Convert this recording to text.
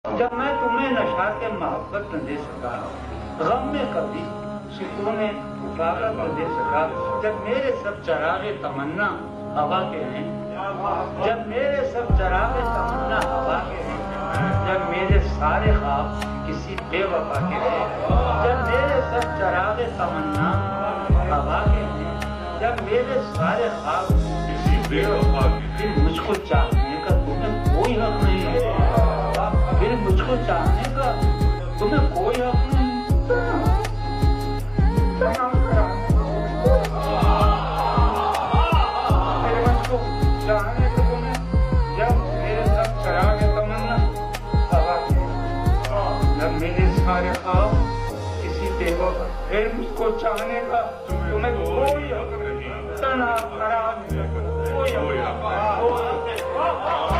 जब मैं तुम्हें नशा के मोहब्बत न दे सका, गम में कभी सुकून में उफाकत न दे सका, जब मेरे सब चरागे तमन्ना हवा के हैं, जब मेरे सब चरागे तमन्ना हवा के हैं, जब मेरे सारे ख्वाब किसी बेवफा के हैं, जब मेरे सब चरागे तमन्ना हवा के हैं, जब मेरे सारे ख्वाब किसी बेवफा के हैं, फिर मुझको चाहने का तुम्हें कोई हक नहीं है, फिर मुझको चाहने का तुम्हें कोई हक नहीं। फिर मुझको चाहने का तुम्हें, जब मेरे सब चरागे तमन्ना हवा के, जब मेरे सारे ख्वाब किसी बेवफा, फिर मुझको चाहने का तुम्हें कोई हक नहीं। तना खराब कोई हक नहीं।